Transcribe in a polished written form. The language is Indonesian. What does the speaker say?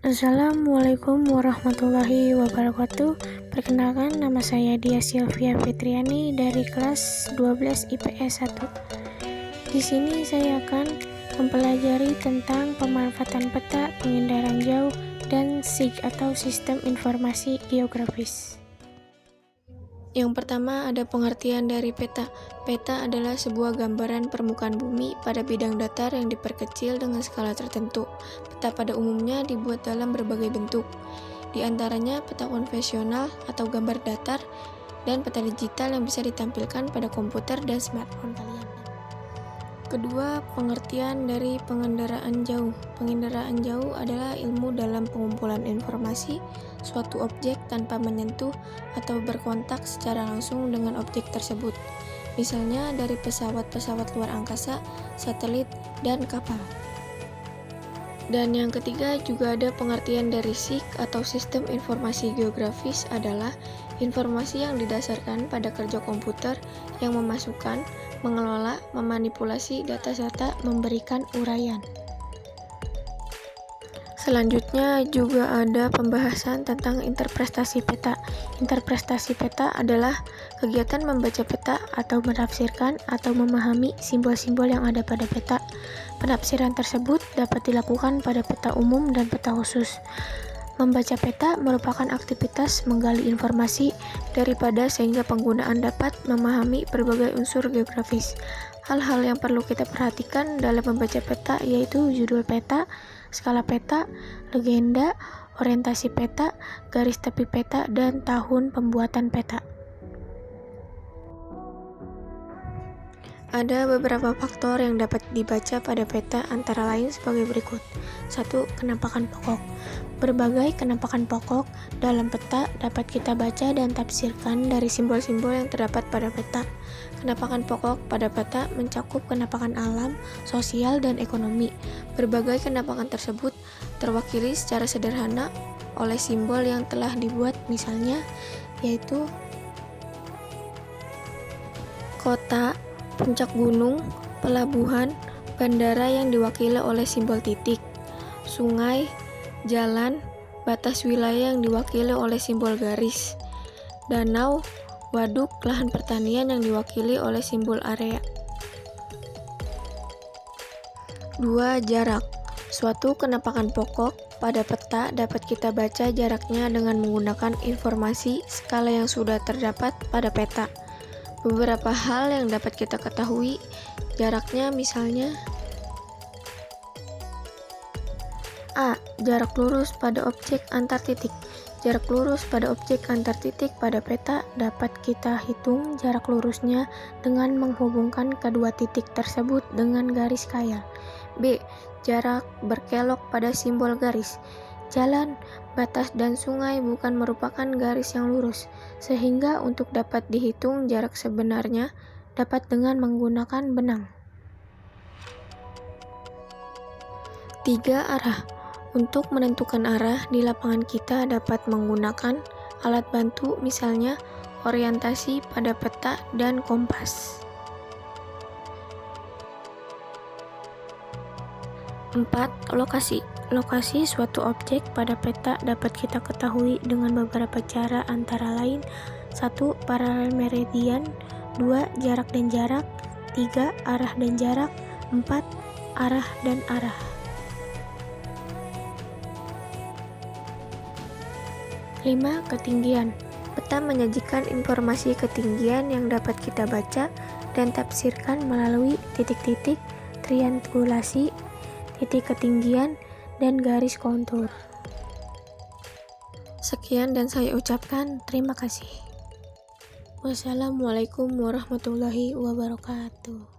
Assalamualaikum warahmatullahi wabarakatuh. Perkenalkan, nama saya Dia Sylvia Fitriani dari kelas 12 IPS 1. Di sini saya akan mempelajari tentang pemanfaatan peta, pengindaran jauh, dan SIG atau Sistem Informasi Geografis. Yang pertama ada pengertian dari peta. Peta adalah sebuah gambaran permukaan bumi pada bidang datar yang diperkecil dengan skala tertentu. Peta pada umumnya dibuat dalam berbagai bentuk, di antaranya peta konvensional atau gambar datar, dan peta digital yang bisa ditampilkan pada komputer dan smartphone kalian. Kedua, pengertian dari pengendaraan jauh. Pengendaraan jauh adalah ilmu dalam pengumpulan informasi suatu objek tanpa menyentuh atau berkontak secara langsung dengan objek tersebut. Misalnya dari pesawat-pesawat luar angkasa, satelit, dan kapal. Dan yang ketiga juga ada pengertian dari SIG atau Sistem Informasi Geografis adalah informasi yang didasarkan pada kerja komputer yang memasukkan, mengelola, memanipulasi data-data, memberikan uraian. Selanjutnya juga ada pembahasan tentang interpretasi peta. Interpretasi peta adalah kegiatan membaca peta atau menafsirkan atau memahami simbol-simbol yang ada pada peta. Penafsiran tersebut dapat dilakukan pada peta umum dan peta khusus. Membaca peta merupakan aktivitas menggali informasi daripada sehingga penggunaan dapat memahami berbagai unsur geografis. Hal-hal yang perlu kita perhatikan dalam membaca peta yaitu judul peta, skala peta, legenda, orientasi peta, garis tepi peta, dan tahun pembuatan peta. Ada beberapa faktor yang dapat dibaca pada peta antara lain sebagai berikut. 1. Kenampakan pokok. Berbagai kenampakan pokok dalam peta dapat kita baca dan tafsirkan dari simbol-simbol yang terdapat pada peta. Kenampakan pokok pada peta mencakup kenampakan alam, sosial, dan ekonomi. Berbagai kenampakan tersebut terwakili secara sederhana oleh simbol yang telah dibuat, misalnya yaitu kota, puncak gunung, pelabuhan, bandara yang diwakili oleh simbol titik, sungai, jalan, batas wilayah yang diwakili oleh simbol garis, danau, waduk, lahan pertanian yang diwakili oleh simbol area. 2. Jarak. Suatu kenampakan pokok pada peta dapat kita baca jaraknya dengan menggunakan informasi skala yang sudah terdapat pada peta. Beberapa hal yang dapat kita ketahui jaraknya misalnya A. Jarak lurus pada objek antar titik. Jarak lurus pada objek antar titik pada peta dapat kita hitung jarak lurusnya dengan menghubungkan kedua titik tersebut dengan garis khayal. B. Jarak berkelok pada simbol garis. Jalan, batas, dan sungai bukan merupakan garis yang lurus, sehingga untuk dapat dihitung jarak sebenarnya dapat dengan menggunakan benang. 3. Arah. Untuk menentukan arah di lapangan kita dapat menggunakan alat bantu, misalnya orientasi pada peta dan kompas. 4. Lokasi. Lokasi suatu objek pada peta dapat kita ketahui dengan beberapa cara antara lain 1. Paralel meridian, 2. Jarak dan jarak, 3. Arah dan jarak, 4. Arah dan arah. 5. Ketinggian. Peta menyajikan informasi ketinggian yang dapat kita baca dan tafsirkan melalui titik-titik, triangulasi, titik ketinggian, dan garis kontur. Sekian dan saya ucapkan terima kasih. Wassalamualaikum warahmatullahi wabarakatuh.